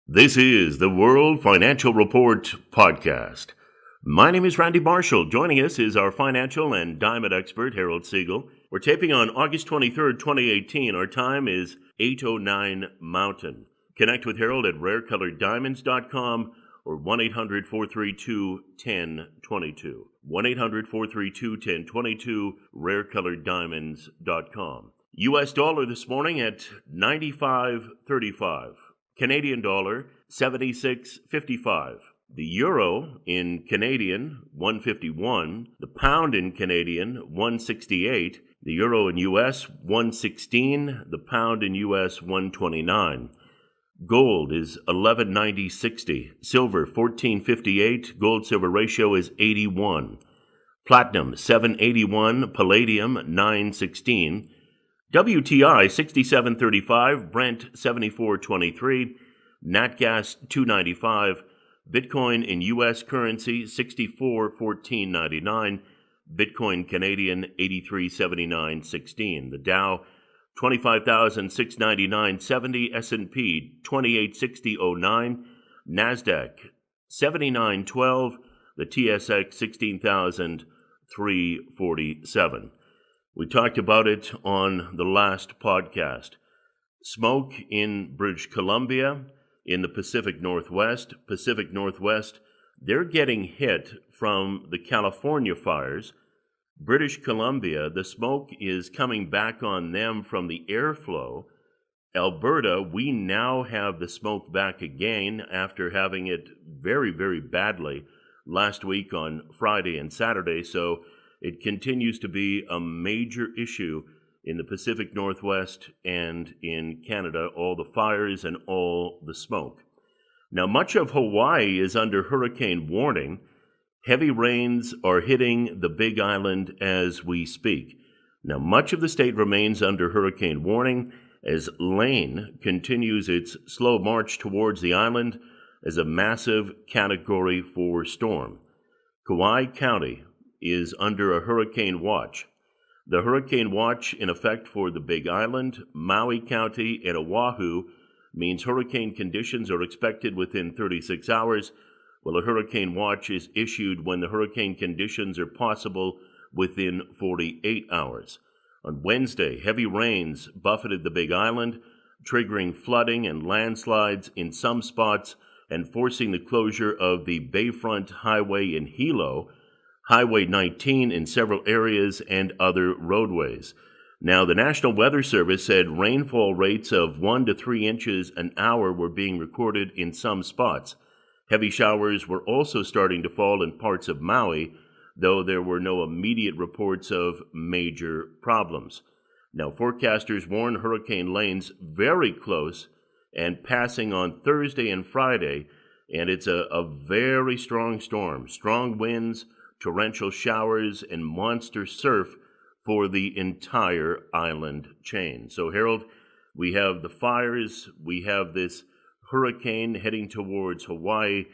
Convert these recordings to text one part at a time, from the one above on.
This is the World Financial Report podcast. My name is Randy Marshall. Joining us is our financial and diamond expert, Harold Siegel. We're taping on August 23rd, 2018. Our time is 8:09 Mountain. Connect with Harold at rarecoloreddiamonds.com or 1-800-432-1022. 1-800-432-1022, rarecoloreddiamonds.com. U.S. dollar this morning at 95.35. Canadian dollar, 76.55. The euro in Canadian, 151. The pound in Canadian, 168. The euro in U.S., 116. The pound in U.S., 129. Gold is 1190.60. Silver, 1458. Gold-silver ratio is 81. Platinum, 781. Palladium, 916. WTI 67.35, Brent 74.23, Nat Gas 2.95, Bitcoin in U.S. currency 64.14.99, Bitcoin Canadian 83.79.16. The Dow 25,699.70, S&P 2860.09, Nasdaq 79.12, the TSX 16,347. We talked about it on the last podcast. Smoke in British Columbia, in the Pacific Northwest. They're getting hit from the California fires. British Columbia, the smoke is coming back on them from the airflow. Alberta, we now have the smoke back again after having it very, very badly last week on Friday and Saturday. So it continues to be a major issue in the Pacific Northwest and in Canada, all the fires and all the smoke. Now, much of Hawaii is under hurricane warning. Heavy rains are hitting the Big Island as we speak. Now, much of the state remains under hurricane warning as Lane continues its slow march towards the island as a massive Category 4 storm. Kauai County is under a hurricane watch. The hurricane watch in effect for the Big Island, Maui County, and Oahu means hurricane conditions are expected within 36 hours, while a hurricane watch is issued when the hurricane conditions are possible within 48 hours. On Wednesday, heavy rains buffeted the Big Island, triggering flooding and landslides in some spots and forcing the closure of the Bayfront Highway in Hilo, Highway 19 in several areas, and other roadways. Now, the National Weather Service said rainfall rates of 1 to 3 inches an hour were being recorded in some spots. Heavy showers were also starting to fall in parts of Maui, though there were no immediate reports of major problems. Now, forecasters warn Hurricane Lane's very close and passing on Thursday and Friday, and it's a very strong storm. Strong winds, torrential showers, and monster surf for the entire island chain. So, Harold, we have the fires, we have this hurricane heading towards Hawaii.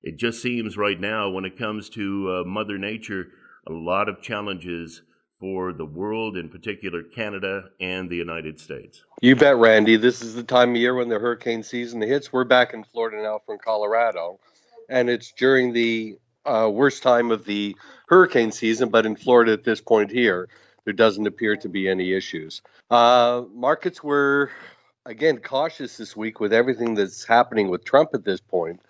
It just seems right now, when it comes to Mother Nature, a lot of challenges for the world, in particular Canada and the United States. You bet, Randy. This is the time of year when the hurricane season hits. We're back in Florida now from Colorado, and it's during the worst time of the hurricane season, but in Florida at this point here, there doesn't appear to be any issues. Markets were, again, cautious this week with everything that's happening with Trump at this point,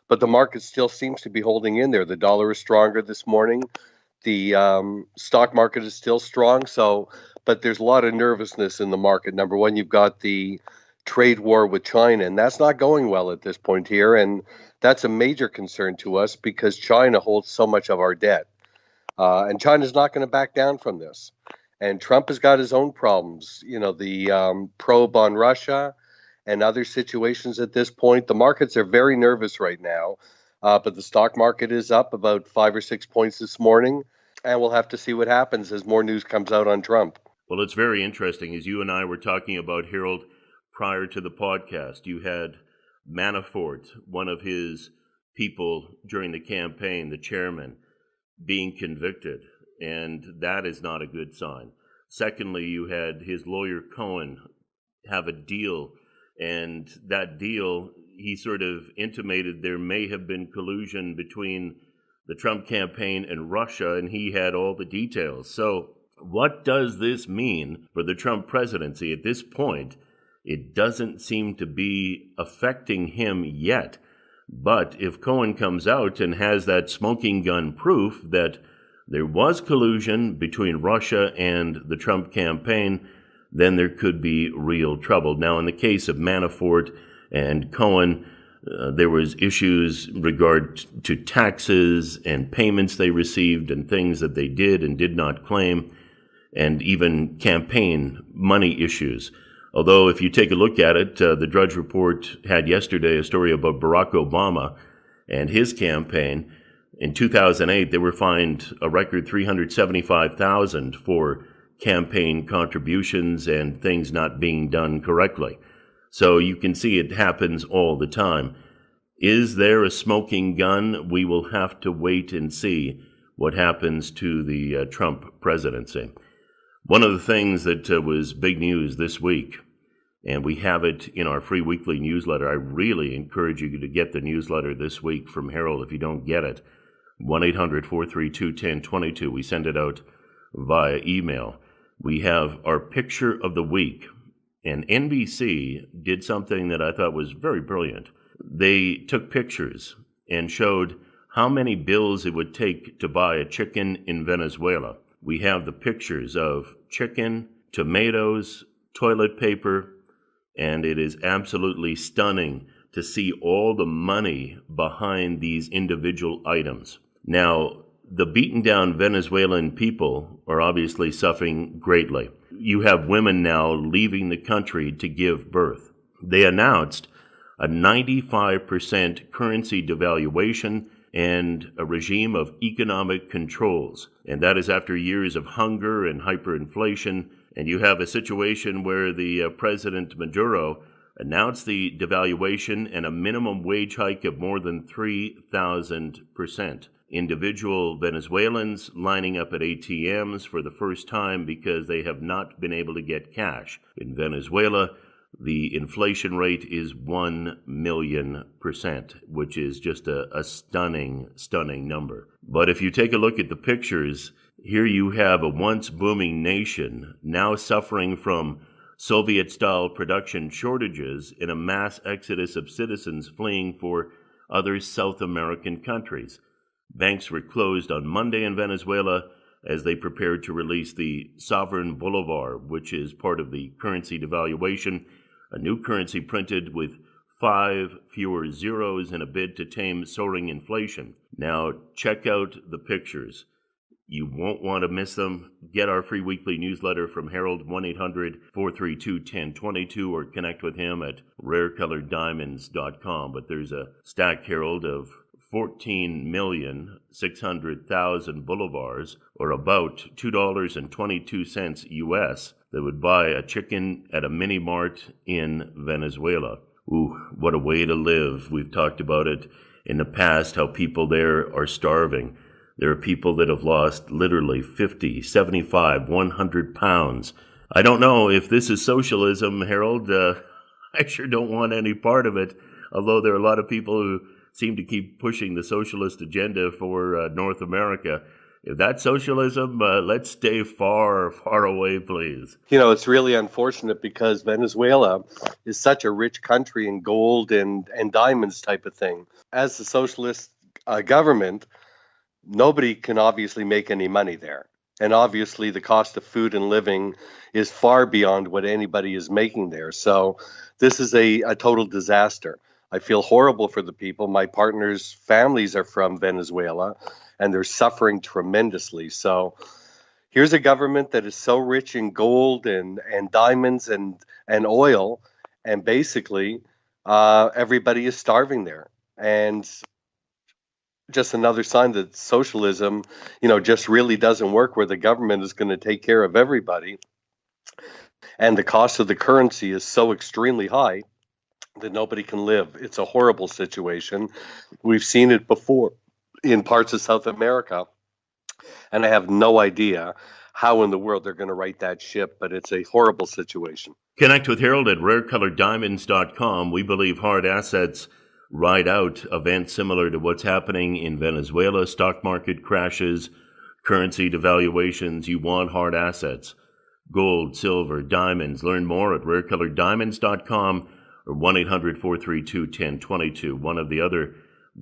but the market still seems to be holding in there. The dollar is stronger this morning. The stock market is still strong, but there's a lot of nervousness in the market. Number one, you've got the trade war with China, and that's not going well at this point here, and that's a major concern to us because China holds so much of our debt. And China's not going to back down from this. And Trump has got his own problems, the probe on Russia and other situations at this point. The markets are very nervous right now, but the stock market is up about 5 or 6 points this morning, and we'll have to see what happens as more news comes out on Trump. Well, it's very interesting. As you and I were talking about, Harold, prior to the podcast, you had Manafort, one of his people during the campaign, the chairman, being convicted, and that is not a good sign. Secondly, you had his lawyer Cohen have a deal, and that deal, he sort of intimated there may have been collusion between the Trump campaign and Russia, and he had all the details. So what does this mean for the Trump presidency at this point? It doesn't seem to be affecting him yet. But if Cohen comes out and has that smoking gun proof that there was collusion between Russia and the Trump campaign, then there could be real trouble. Now, in the case of Manafort and Cohen, there was issues regard to taxes and payments they received and things that they did and did not claim, and even campaign money issues. Although if you take a look at it, the Drudge Report had yesterday a story about Barack Obama and his campaign. In 2008, they were fined a record $375,000 for campaign contributions and things not being done correctly. So you can see it happens all the time. Is there a smoking gun? We will have to wait and see what happens to the Trump presidency. One of the things that was big news this week, and we have it in our free weekly newsletter. I really encourage you to get the newsletter this week from Harold if you don't get it. 1-800-432-1022. We send it out via email. We have our picture of the week, and NBC did something that I thought was very brilliant. They took pictures and showed how many bills it would take to buy a chicken in Venezuela. We have the pictures of chicken, tomatoes, toilet paper, and it is absolutely stunning to see all the money behind these individual items. Now, the beaten down Venezuelan people are obviously suffering greatly. You have women now leaving the country to give birth. They announced a 95% currency devaluation and a regime of economic controls. And that is after years of hunger and hyperinflation. And you have a situation where the President Maduro announced the devaluation and a minimum wage hike of more than 3,000%. Individual Venezuelans lining up at ATMs for the first time because they have not been able to get cash. In Venezuela, the inflation rate is 1,000,000%, which is just a stunning number. But if you take a look at the pictures, here you have a once booming nation now suffering from Soviet-style production shortages and a mass exodus of citizens fleeing for other South American countries. Banks were closed on Monday in Venezuela as they prepared to release the sovereign bolivar, which is part of the currency devaluation, a new currency printed with 5 fewer zeros in a bid to tame soaring inflation. Now, check out the pictures. You won't want to miss them. Get our free weekly newsletter from Harold, 1-800-432-1022, or connect with him at rarecoloreddiamonds.com. But there's a stack, Harold, of 14,600,000 bolivars, or about $2.22 US, that would buy a chicken at a mini mart in Venezuela. Ooh, what a way to live. We've talked about it in the past, how people there are starving. There are people that have lost literally 50, 75, 100 pounds. I don't know if this is socialism, Harold. I sure don't want any part of it, although there are a lot of people who seem to keep pushing the socialist agenda for North America. If that's socialism, let's stay far, far away, please. You know, it's really unfortunate because Venezuela is such a rich country in gold and diamonds type of thing. As the socialist government, nobody can obviously make any money there. And obviously the cost of food and living is far beyond what anybody is making there. So this is a total disaster. I feel horrible for the people. My partner's families are from Venezuela, and they're suffering tremendously. So here's a government that is so rich in gold and diamonds and oil, and basically everybody is starving there. And just another sign that socialism, just really doesn't work, where the government is going to take care of everybody. And the cost of the currency is so extremely high that nobody can live. It's a horrible situation. We've seen it before in parts of South America, and I have no idea how in the world they're going to right that ship, but it's a horrible situation. Connect with Harold at rarecoloreddiamonds.com. We believe hard assets ride out events similar to what's happening in Venezuela, stock market crashes, currency devaluations. You want hard assets. Gold, silver, diamonds. Learn more at rarecoloreddiamonds.com or 1-800-432-1022. One of the other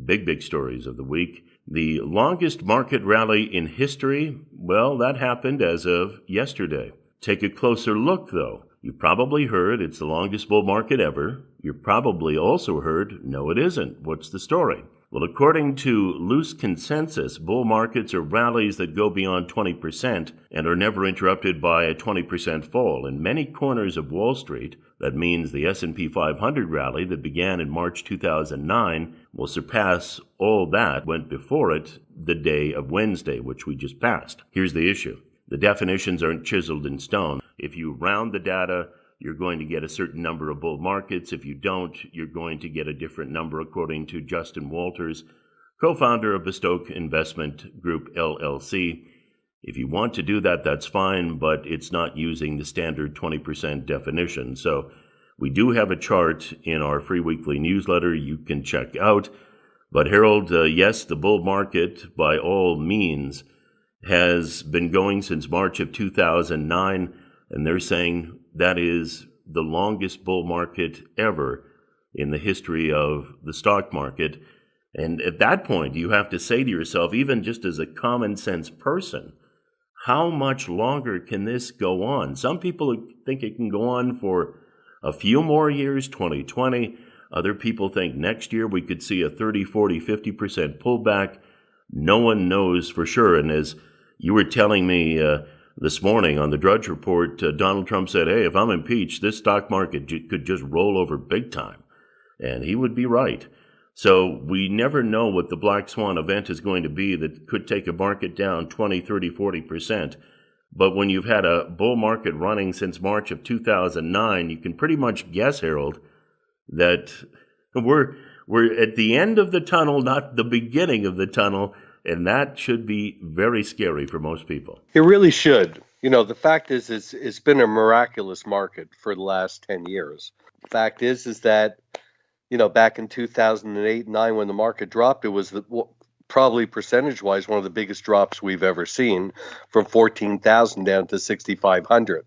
big stories of the week. The longest market rally in history, well, that happened as of yesterday. Take a closer look, though. You've probably heard it's the longest bull market ever. You've probably also heard, no, it isn't. What's the story? Well, according to loose consensus, bull markets are rallies that go beyond 20% and are never interrupted by a 20% fall. In many corners of Wall Street, that means the S&P 500 rally that began in March 2009 will surpass all that went before it the day of Wednesday, which we just passed. Here's the issue. The definitions aren't chiseled in stone. If you round the data, you're going to get a certain number of bull markets. If you don't, you're going to get a different number, according to Justin Walters, co-founder of Bestoke Investment Group, LLC. If you want to do that, that's fine, but it's not using the standard 20% definition. So we do have a chart in our free weekly newsletter you can check out. But Harold, yes, the bull market, by all means, has been going since March of 2009, and they're saying that is the longest bull market ever in the history of the stock market. And at that point, you have to say to yourself, even just as a common sense person, how much longer can this go on? Some people think it can go on for a few more years, 2020. Other people think next year we could see a 30, 40, 50% pullback. No one knows for sure. And as you were telling me this morning on the Drudge Report, Donald Trump said, hey, if I'm impeached, this stock market could just roll over big time. And he would be right. So we never know what the black swan event is going to be that could take a market down 20, 30, 40%. But when you've had a bull market running since March of 2009, you can pretty much guess, Harold, that we're at the end of the tunnel, not the beginning of the tunnel. And that should be very scary for most people. It really should. You know, the fact is, it's been a miraculous market for the last 10 years. The fact is that, you know, back in 2008 and 9, when the market dropped, it was probably percentage-wise one of the biggest drops we've ever seen, from 14,000 down to 6,500.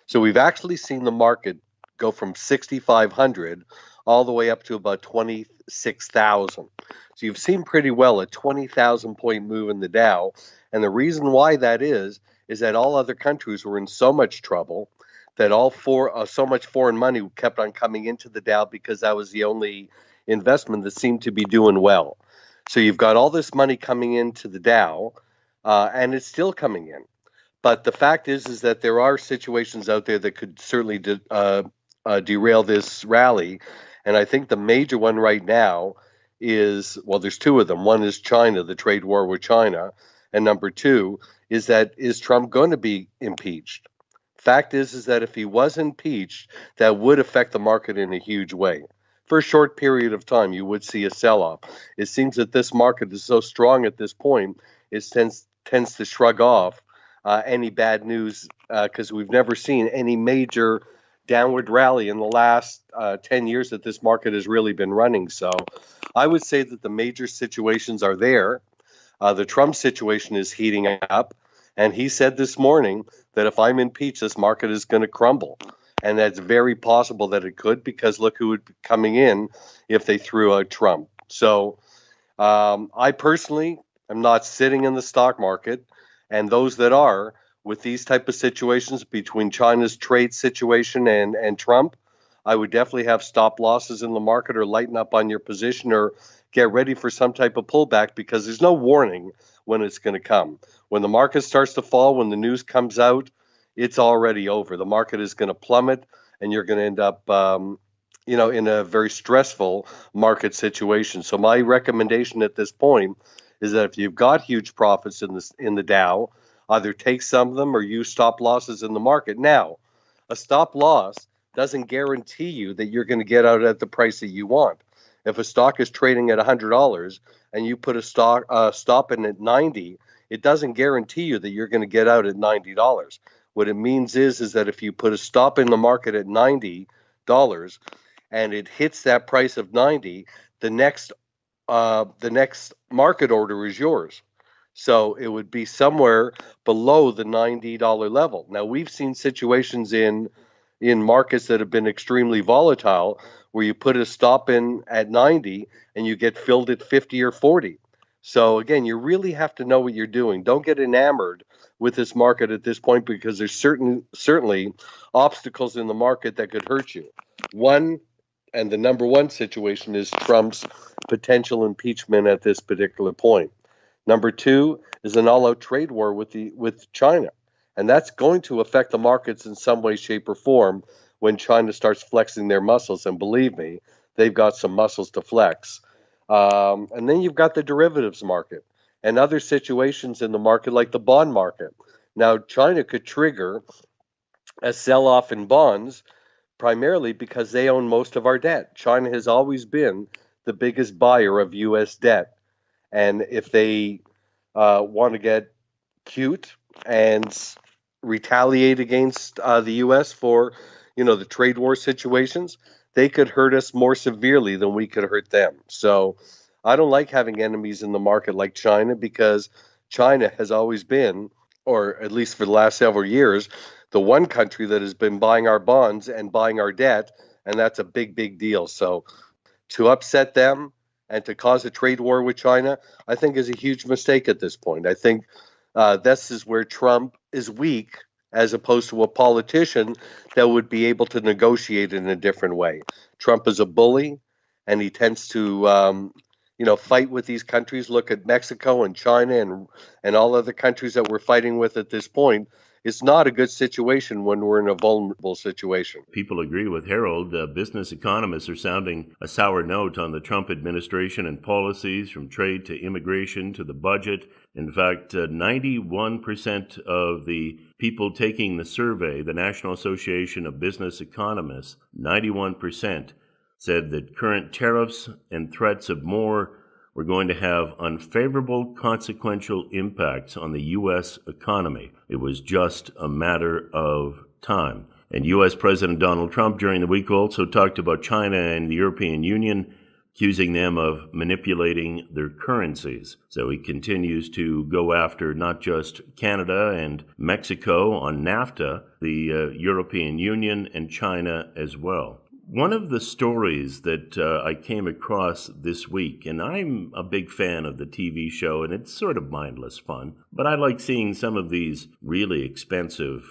So we've actually seen the market go from 6,500 all the way up to about 26,000. So you've seen pretty well a 20,000 point move in the Dow. And the reason why that is that all other countries were in so much trouble that so much foreign money kept on coming into the Dow because that was the only investment that seemed to be doing well. So you've got all this money coming into the Dow, and it's still coming in. But the fact is that there are situations out there that could certainly derail this rally. And I think the major one right now is, well, there's two of them. One is China, the trade war with China. And number two is Trump going to be impeached? Fact is that if he was impeached, that would affect the market in a huge way. For a short period of time, you would see a sell-off. It seems that this market is so strong at this point, it tends to shrug off any bad news because we've never seen any major downward rally in the last 10 years that this market has really been running. So I would say that the major situations are there. The Trump situation is heating up. And he said this morning that if I'm impeached, this market is going to crumble. And that's very possible that it could, because look who would be coming in if they threw out Trump. So I personally am not sitting in the stock market. And those that are, with these type of situations between China's trade situation and Trump, I would definitely have stop losses in the market, or lighten up on your position, or get ready for some type of pullback, because there's no warning when it's going to come. When the market starts to fall, when the news comes out, it's already over. The market is going to plummet, and you're going to end up in a very stressful market situation. So my recommendation at this point is that if you've got huge profits in the Dow, either take some of them or use stop losses in the market. Now, a stop loss doesn't guarantee you that you're going to get out at the price that you want. If a stock is trading at $100 and you put a stop in at 90, it doesn't guarantee you that you're going to get out at $90. What it means is that if you put a stop in the market at $90 and it hits that price of 90, the next market order is yours. So it would be somewhere below the $90 level. Now, we've seen situations in markets that have been extremely volatile where you put a stop in at 90 and you get filled at 50 or 40. So again, you really have to know what you're doing. Don't get enamored with this market at this point, because there's certainly obstacles in the market that could hurt you. One, and the number one situation, is Trump's potential impeachment at this particular point. Number two is an all-out trade war with China. And that's going to affect the markets in some way, shape, or form when China starts flexing their muscles. And believe me, they've got some muscles to flex. And then you've got the derivatives market and other situations in the market like the bond market. Now, China could trigger a sell-off in bonds primarily because they own most of our debt. China has always been the biggest buyer of U.S. debt. And if they want to get cute and retaliate against the U.S. for, the trade war situations, they could hurt us more severely than we could hurt them. So I don't like having enemies in the market like China, because China has always been, or at least for the last several years, the one country that has been buying our bonds and buying our debt, and that's a big, big deal. So to upset them and to cause a trade war with China, I think is a huge mistake at this point. I think this is where Trump is weak, as opposed to a politician that would be able to negotiate in a different way. Trump is a bully, and he tends to, fight with these countries. Look at Mexico and China and all other countries that we're fighting with at this point. It's not a good situation when we're in a vulnerable situation. People agree with Harold. Business economists are sounding a sour note on the Trump administration and policies, from trade to immigration to the budget. In fact, 91% of the people taking the survey, the National Association of Business Economists, 91% said that current tariffs and threats of more were going to have unfavorable consequential impacts on the U.S. economy. It was just a matter of time. And U.S. President Donald Trump during the week also talked about China and the European Union, accusing them of manipulating their currencies. So he continues to go after not just Canada and Mexico on NAFTA, the European Union and China as well. One of the stories that I came across this week, and I'm a big fan of the TV show, and it's sort of mindless fun, but I like seeing some of these really expensive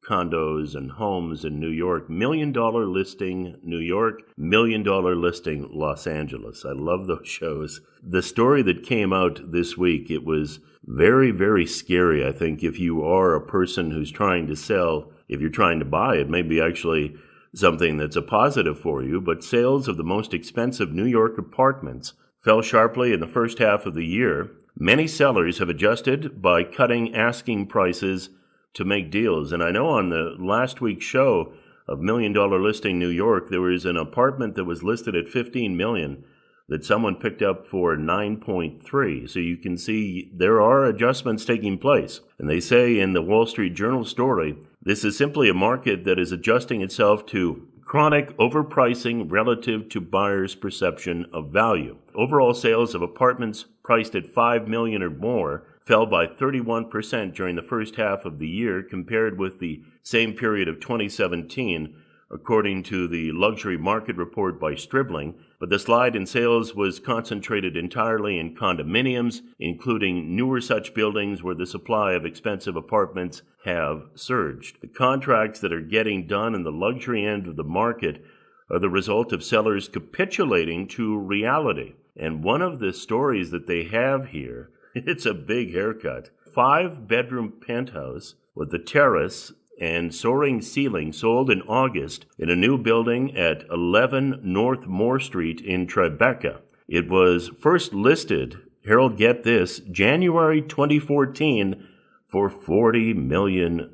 condos and homes in New York. $1 million listing New York, $1 million listing Los Angeles. I love those shows. The story that came out this week, it was very, very scary. I think if you are a person who's trying to sell, if you're trying to buy, it may be actually something that's a positive for you, but sales of the most expensive New York apartments fell sharply in the first half of the year. Many sellers have adjusted by cutting asking prices to make deals. And I know on the last week's show of $1 Million Listing New York, there was an apartment that was listed at $15 million that someone picked up for 9.3. So you can see there are adjustments taking place. And they say in the Wall Street Journal story, this is simply a market that is adjusting itself to chronic overpricing relative to buyers' perception of value. Overall sales of apartments priced at $5 million or more fell by 31% during the first half of the year compared with the same period of 2017, according to the luxury market report by Stribling. But the slide in sales was concentrated entirely in condominiums, including newer such buildings where the supply of expensive apartments have surged. The contracts that are getting done in the luxury end of the market are the result of sellers capitulating to reality. And one of the stories that they have here, it's a big haircut. 5-bedroom penthouse with a terrace and soaring ceiling sold in August in a new building at 11 North Moore Street in Tribeca. It was first listed, Harold, get this, January 2014 for $40 million.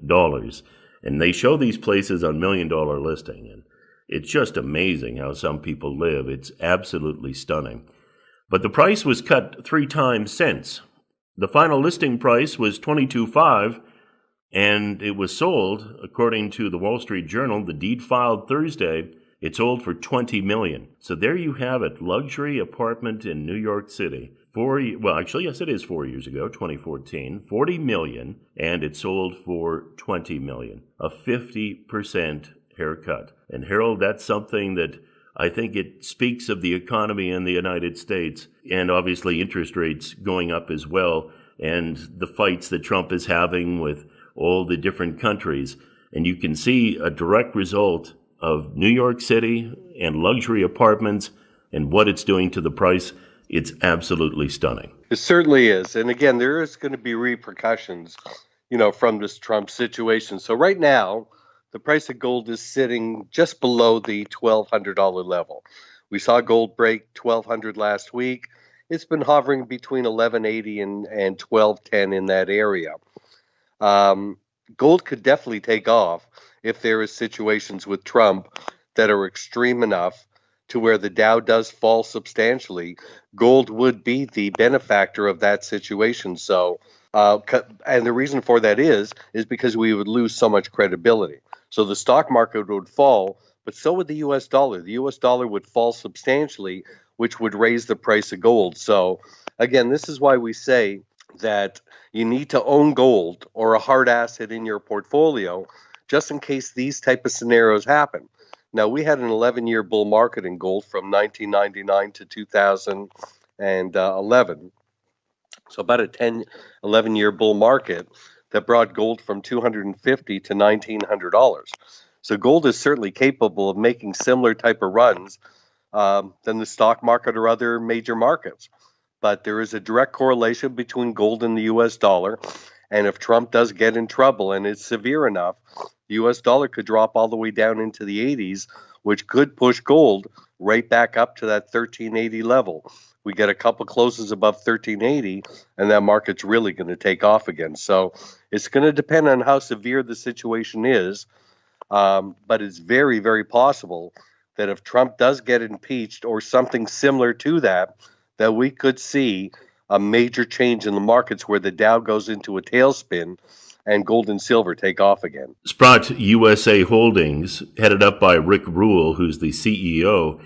And they show these places on $1 Million Listing, and it's just amazing how some people live. It's absolutely stunning. But the price was cut 3 times since. The final listing price was $22.5 million, And it was sold, according to the Wall Street Journal, the deed filed Thursday, it sold for $20 million. So there you have it, luxury apartment in New York City. Yes, it is 4 years ago, 2014, $40 million, and it sold for $20 million, a 50% haircut. And Harold, that's something that I think it speaks of the economy in the United States, and obviously interest rates going up as well, and the fights that Trump is having with all the different countries. And you can see a direct result of New York City and luxury apartments and what it's doing to the price. It's absolutely stunning. It certainly is. And again, there is going to be repercussions, from this Trump situation. So right now, the price of gold is sitting just below the $1,200 level. We saw gold break $1,200 last week. It's been hovering between $1,180 and $1,210 in that area. Gold could definitely take off if there is situations with Trump that are extreme enough to where the Dow does fall substantially. Gold would be the benefactor of that situation. So, and the reason for that is because we would lose so much credibility. So the stock market would fall, but so would the U.S. dollar. The U.S. dollar would fall substantially, which would raise the price of gold. So again, this is why we say that you need to own gold or a hard asset in your portfolio just in case these type of scenarios happen. Now, we had an 11-year bull market in gold from 1999 to 2011. So about a 11-year bull market that brought gold from $250 to $1,900. So gold is certainly capable of making similar type of runs than the stock market or other major markets. But there is a direct correlation between gold and the U.S. dollar. And if Trump does get in trouble and it's severe enough, the U.S. dollar could drop all the way down into the 80s, which could push gold right back up to that 1380 level. We get a couple closes above 1380, and that market's really going to take off again. So it's going to depend on how severe the situation is. But it's very, very possible that if Trump does get impeached or something similar to that, that we could see a major change in the markets where the Dow goes into a tailspin and gold and silver take off again. Sprott USA Holdings, headed up by Rick Rule, who's the CEO,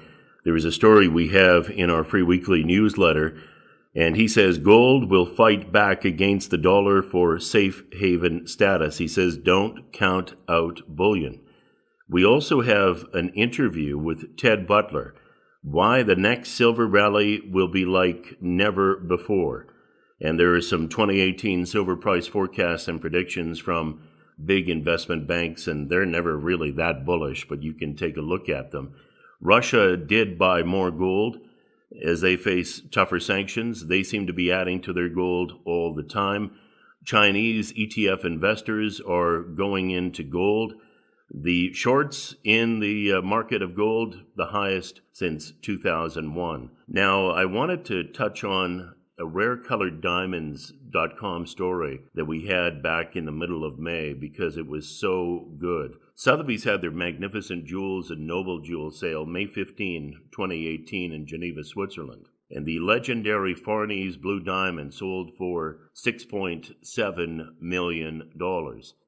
there is a story we have in our free weekly newsletter, and he says gold will fight back against the dollar for safe haven status. He says don't count out bullion. We also have an interview with Ted Butler, why the next silver rally will be like never before. And there are some 2018 silver price forecasts and predictions from big investment banks, and they're never really that bullish, but you can take a look at them. Russia did buy more gold as they face tougher sanctions. They seem to be adding to their gold all the time. Chinese ETF investors are going into gold. The shorts in the market of gold, the highest since 2001. Now, I wanted to touch on a rarecoloreddiamonds.com story that we had back in the middle of May because it was so good. Sotheby's had their Magnificent Jewels and Noble Jewels sale May 15, 2018 in Geneva, Switzerland. And the legendary Farnese Blue Diamond sold for $6.7 million.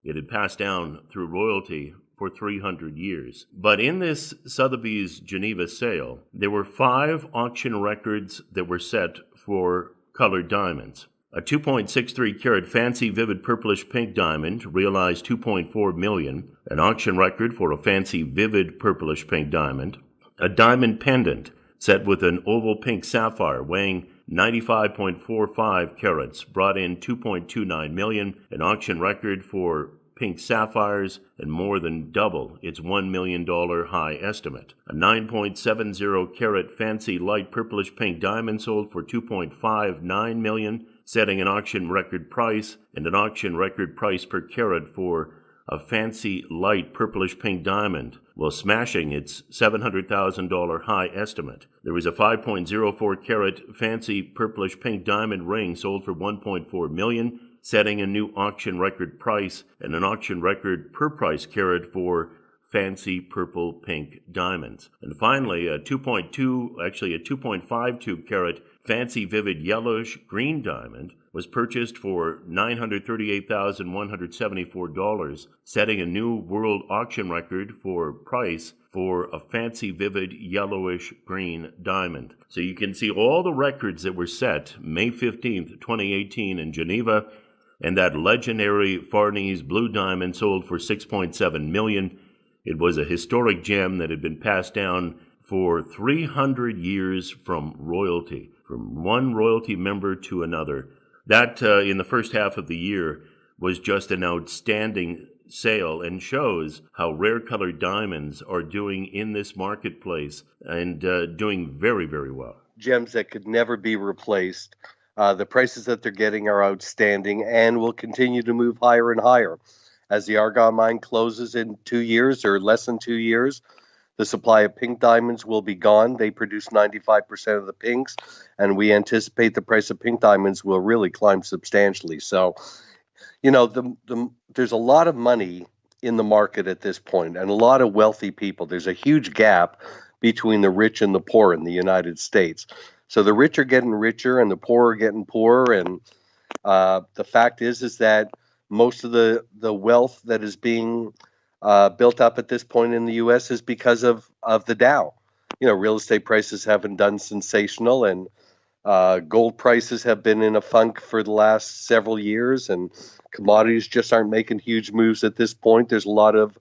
It had passed down through royalty for 300 years. But in this Sotheby's Geneva sale, there were 5 auction records that were set for colored diamonds. A 2.63 carat fancy vivid purplish pink diamond realized $2.4 million, an auction record for a fancy vivid purplish pink diamond. A diamond pendant set with an oval pink sapphire weighing 95.45 carats brought in $2.29 million, an auction record for pink sapphires, and more than double its $1 million high estimate. A 9.70 carat fancy light purplish pink diamond sold for $2.59 million, setting an auction record price and an auction record price per carat for a fancy light purplish pink diamond, while smashing its $700,000 high estimate. There was a 5.04 carat fancy purplish pink diamond ring sold for $1.4 million, setting a new auction record price and an auction record per price carat for fancy purple pink diamonds. And finally, a 2.52 carat fancy vivid yellowish green diamond was purchased for $938,174, setting a new world auction record for price for a fancy vivid yellowish green diamond. So you can see all the records that were set May 15th, 2018 in Geneva, and that legendary Farnese blue diamond sold for $6.7 million. It was a historic gem that had been passed down for 300 years from royalty, from one royalty member to another. That, in the first half of the year, was just an outstanding sale and shows how rare-colored diamonds are doing in this marketplace and doing very, very well. Gems that could never be replaced. The prices that they're getting are outstanding and will continue to move higher and higher. As the Argyle mine closes in 2 years or less than 2 years, the supply of pink diamonds will be gone. They produce 95% of the pinks, and we anticipate the price of pink diamonds will really climb substantially. So, there's a lot of money in the market at this point and a lot of wealthy people. There's a huge gap between the rich and the poor in the United States. So the rich are getting richer and the poor are getting poorer. And the fact is that most of the wealth that is being built up at this point in the U.S. is because of the Dow. Real estate prices haven't done sensational, and gold prices have been in a funk for the last several years, and commodities just aren't making huge moves at this point. There's a lot of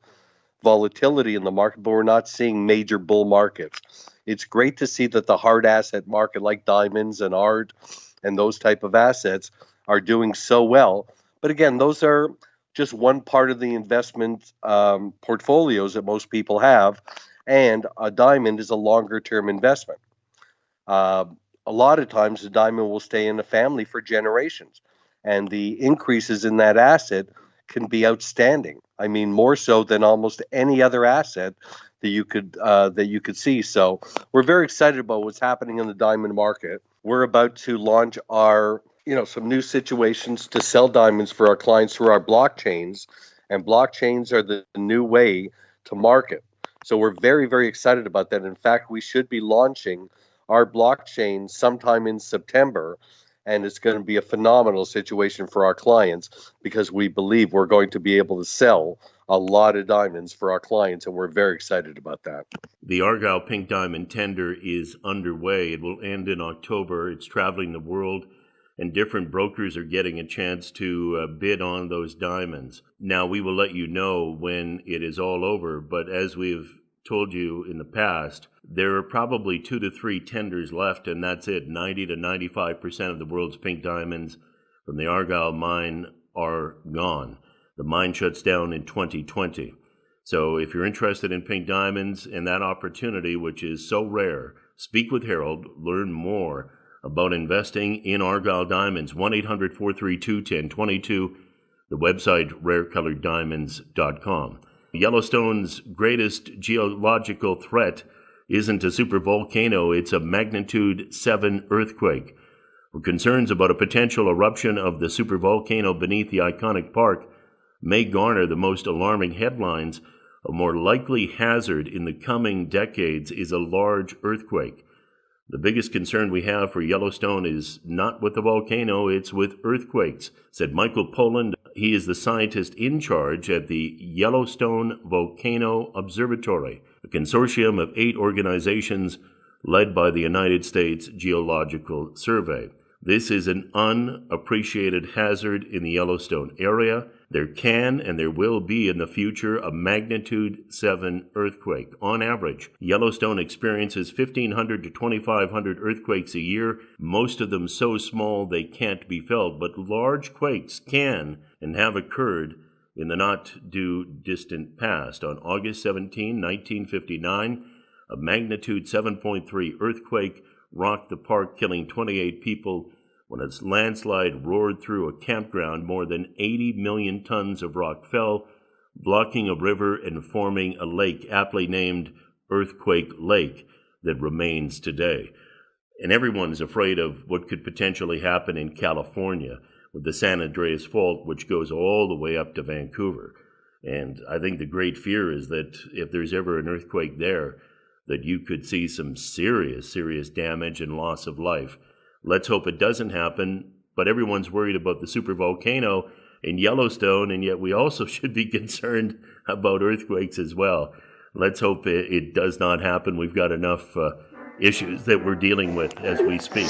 volatility in the market, but we're not seeing major bull markets. It's great to see that the hard asset market like diamonds and art and those type of assets are doing so well. But again, those are just one part of the investment portfolios that most people have, and a diamond is a longer-term investment. A lot of times, the diamond will stay in the family for generations, and the increases in that asset can be outstanding. I mean, more so than almost any other asset that you could see. So we're very excited about what's happening in the diamond market. We're about to launch our some new situations to sell diamonds for our clients through our blockchains, and blockchains are the new way to market. So we're very, very excited about that. In fact, we should be launching our blockchain sometime in September, and it's going to be a phenomenal situation for our clients because we believe we're going to be able to sell a lot of diamonds for our clients, and we're very excited about that. The Argyle Pink Diamond tender is underway. It will end in October. It's traveling the world, and different brokers are getting a chance to bid on those diamonds. Now, we will let you know when it is all over, but as we've told you in the past, there are probably 2 to 3 tenders left, and that's it. 90 to 95% of the world's pink diamonds from the Argyle mine are gone. The mine shuts down in 2020. So if you're interested in pink diamonds and that opportunity, which is so rare, speak with Harold, learn more about investing in Argyle diamonds. 1-800-432-1022, the website rarecoloreddiamonds.com. Yellowstone's greatest geological threat isn't a supervolcano, it's a magnitude 7 earthquake. Concerns about a potential eruption of the supervolcano beneath the iconic park may garner the most alarming headlines. A more likely hazard in the coming decades is a large earthquake. The biggest concern we have for Yellowstone is not with the volcano, it's with earthquakes, said Michael Poland. He is the scientist in charge at the Yellowstone Volcano Observatory, a consortium of 8 organizations led by the United States Geological Survey. This is an unappreciated hazard in the Yellowstone area. There can and there will be in the future a magnitude 7 earthquake. On average, Yellowstone experiences 1,500 to 2,500 earthquakes a year, most of them so small they can't be felt, but large quakes can and have occurred in the not-too-distant past. On August 17, 1959, a magnitude 7.3 earthquake rocked the park, killing 28 people when a landslide roared through a campground. More than 80 million tons of rock fell, blocking a river and forming a lake aptly named Earthquake Lake that remains today. And everyone's afraid of what could potentially happen in California with the San Andreas Fault, which goes all the way up to Vancouver. And I think the great fear is that if there's ever an earthquake there, that you could see some serious damage and loss of life. Let's hope it doesn't happen. But everyone's worried about the supervolcano in Yellowstone, and yet we also should be concerned about earthquakes as well. Let's hope it does not happen. We've got enough issues that we're dealing with as we speak.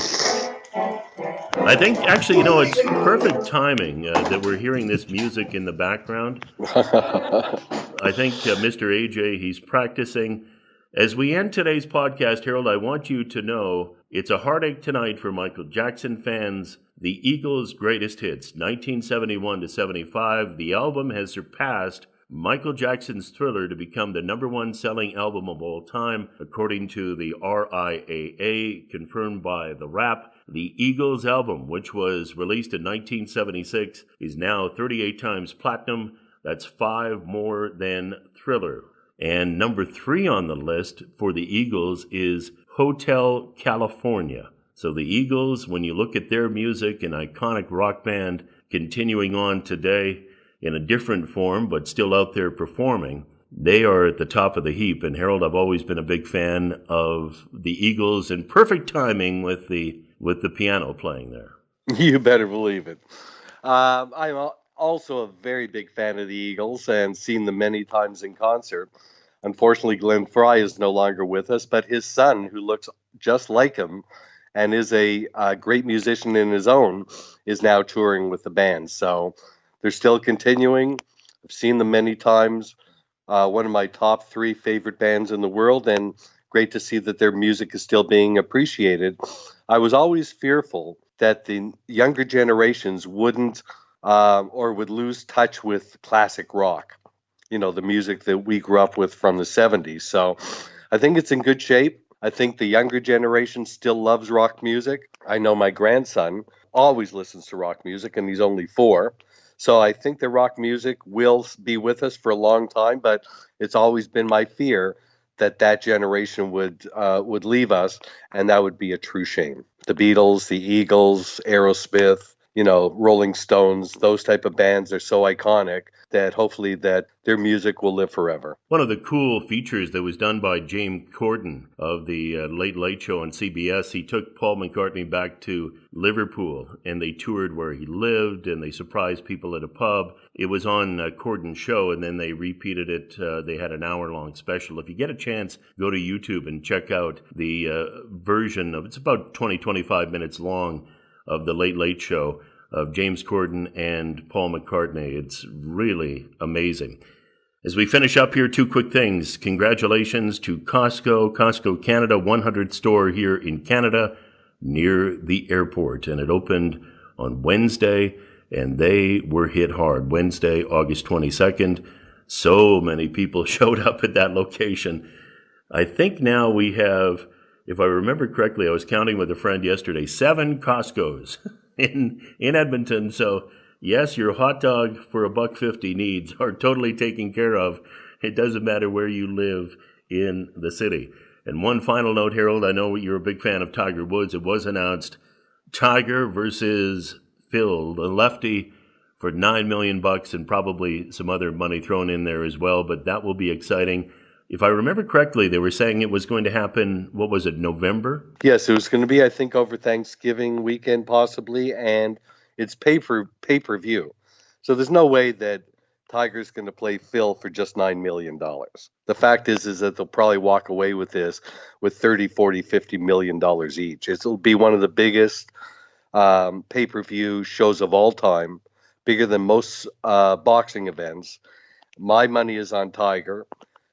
I think, actually, it's perfect timing that we're hearing this music in the background. I think Mr. AJ, he's practicing. As we end today's podcast, Harold, I want you to know it's a heartache tonight for Michael Jackson fans. The Eagles' greatest hits, 1971 to 75. The album has surpassed Michael Jackson's Thriller to become the number one selling album of all time, according to the RIAA, confirmed by The Wrap. The Eagles album, which was released in 1976, is now 38 times platinum. That's 5 more than Thriller. And number 3 on the list for the Eagles is Hotel California. So the Eagles, when you look at their music, an iconic rock band continuing on today in a different form, but still out there performing, they are at the top of the heap. And Harold, I've always been a big fan of the Eagles, and perfect timing with the piano playing there. You better believe it. I'm also a very big fan of the Eagles and seen them many times in concert. Unfortunately, Glenn Fry is no longer with us, but his son, who looks just like him and is a great musician in his own, is now touring with the band. So they're still continuing. I've seen them many times. One of my top 3 favorite bands in the world, and great to see that their music is still being appreciated. I was always fearful that the younger generations wouldn't or would lose touch with classic rock, the music that we grew up with from the 70s. So I think it's in good shape. I think the younger generation still loves rock music. I know my grandson always listens to rock music, and he's only 4. So I think the rock music will be with us for a long time, but it's always been my fear that generation would leave us, and that would be a true shame. The Beatles, the Eagles, Aerosmith, Rolling Stones, those type of bands are so iconic that hopefully that their music will live forever. One of the cool features that was done by James Corden of the Late Late Show on CBS, he took Paul McCartney back to Liverpool, and they toured where he lived, and they surprised people at a pub. It was on Corden's show, and then they repeated it. They had an hour-long special. If you get a chance, go to YouTube and check out the version of, it's about 20-25 minutes long, of the Late Late Show of James Corden and Paul McCartney. It's really amazing. As we finish up here, 2 quick things. Congratulations to Costco Canada, 100th store here in Canada near the airport. And it opened on Wednesday, and they were hit hard. Wednesday, August 22nd. So many people showed up at that location. I think now we have, if I remember correctly, I was counting with a friend yesterday, 7 Costcos in Edmonton. So yes, your hot dog for $1.50 needs are totally taken care of. It doesn't matter where you live in the city. And one final note, Harold, I know you're a big fan of Tiger Woods. It was announced Tiger versus Phil, the lefty, for $9 million and probably some other money thrown in there as well. But that will be exciting. If I remember correctly, they were saying it was going to happen, what was it, November? Yes, it was going to be, I think, over Thanksgiving weekend possibly, and it's pay-per-view. So there's no way that Tiger's going to play Phil for just $9 million. The fact is that they'll probably walk away with this with $30, $40, $50 million each. It'll be one of the biggest pay-per-view shows of all time, bigger than most boxing events. My money is on Tiger.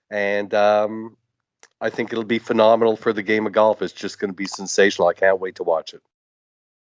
And I think it'll be phenomenal for the game of golf. It's just going to be sensational. I can't wait to watch it.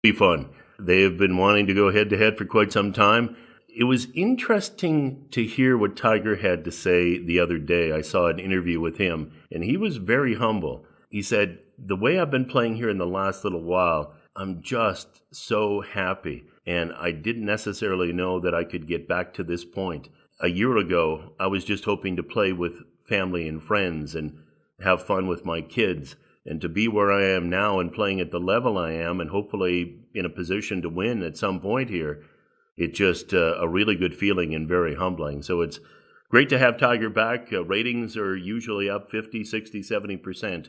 Be fun. They have been wanting to go head-to-head for quite some time. It was interesting to hear what Tiger had to say the other day. I saw an interview with him, and he was very humble. He said, the way I've been playing here in the last little while, I'm just so happy. And I didn't necessarily know that I could get back to this point. A year ago, I was just hoping to play with family and friends and have fun with my kids. And to be where I am now and playing at the level I am and hopefully in a position to win at some point here, it's just a really good feeling and very humbling. So it's great to have Tiger back. Ratings are usually up 50, 60, 70%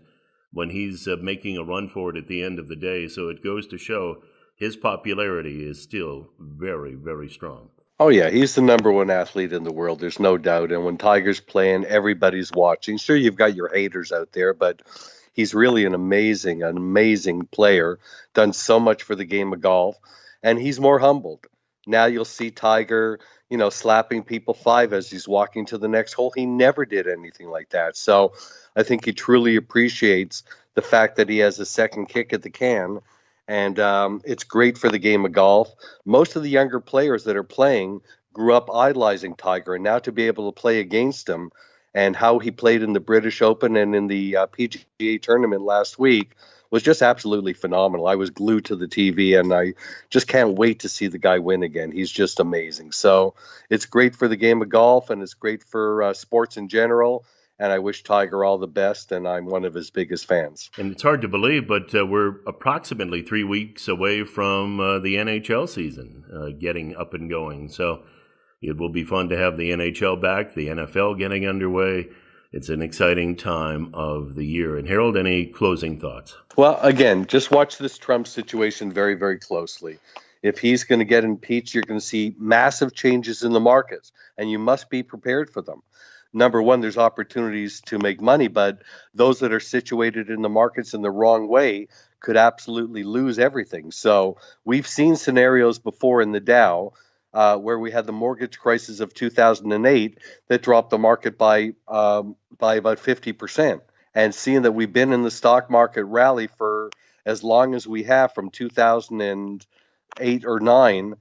when he's making a run for it at the end of the day. So it goes to show his popularity is still very, very strong. Oh, yeah, he's the number one athlete in the world. There's no doubt. And when Tiger's playing, everybody's watching. Sure, you've got your haters out there, but he's really an amazing player, done so much for the game of golf, and he's more humbled. Now you'll see Tiger, slapping people 5 as he's walking to the next hole. He never did anything like that. So I think he truly appreciates the fact that he has a second kick at the can. And it's great for the game of golf. Most of the younger players that are playing grew up idolizing Tiger, and now to be able to play against him and how he played in the British Open and in the PGA tournament last week was just absolutely phenomenal. I was glued to the TV, and I just can't wait to see the guy win again. He's just amazing. So it's great for the game of golf, and it's great for sports in general. And I wish Tiger all the best, and I'm one of his biggest fans. And it's hard to believe, but we're approximately 3 weeks away from the NHL season getting up and going. So it will be fun to have the NHL back, the NFL getting underway. It's an exciting time of the year. And Harold, any closing thoughts? Well, again, just watch this Trump situation very, very closely. If he's going to get impeached, you're going to see massive changes in the markets, and you must be prepared for them. Number one, there's opportunities to make money, but those that are situated in the markets in the wrong way could absolutely lose everything. So we've seen scenarios before in the Dow where we had the mortgage crisis of 2008 that dropped the market by about 50%. And seeing that we've been in the stock market rally for as long as we have, from 2008 or 9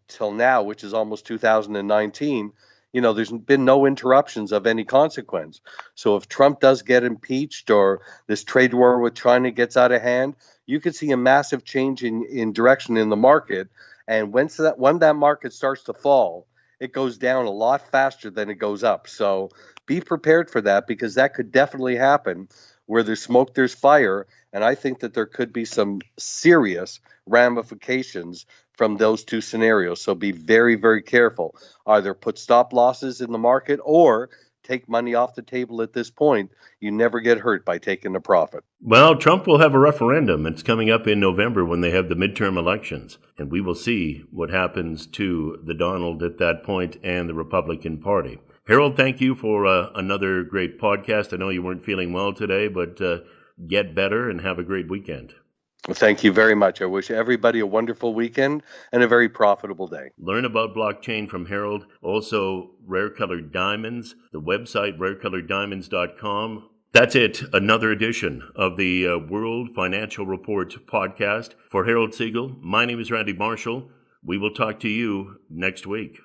till now, which is almost 2019, there's been no interruptions of any consequence. So if Trump does get impeached, or this trade war with China gets out of hand, you could see a massive change in direction in the market. And when that market starts to fall, it goes down a lot faster than it goes up. So be prepared for that, because that could definitely happen. Where there's smoke, there's fire. And I think that there could be some serious ramifications from those two scenarios. So be very, very careful. Either put stop losses in the market or take money off the table at this point. You never get hurt by taking a profit. Well, Trump will have a referendum. It's coming up in November when they have the midterm elections. And we will see what happens to the Donald at that point and the Republican Party. Harold, thank you for another great podcast. I know you weren't feeling well today, but get better and have a great weekend. Well, thank you very much. I wish everybody a wonderful weekend and a very profitable day. Learn about blockchain from Harold. Also, Rare Colored Diamonds, the website rarecoloreddiamonds.com. That's it. Another edition of the World Financial Report podcast. For Harold Siegel, my name is Randy Marshall. We will talk to you next week.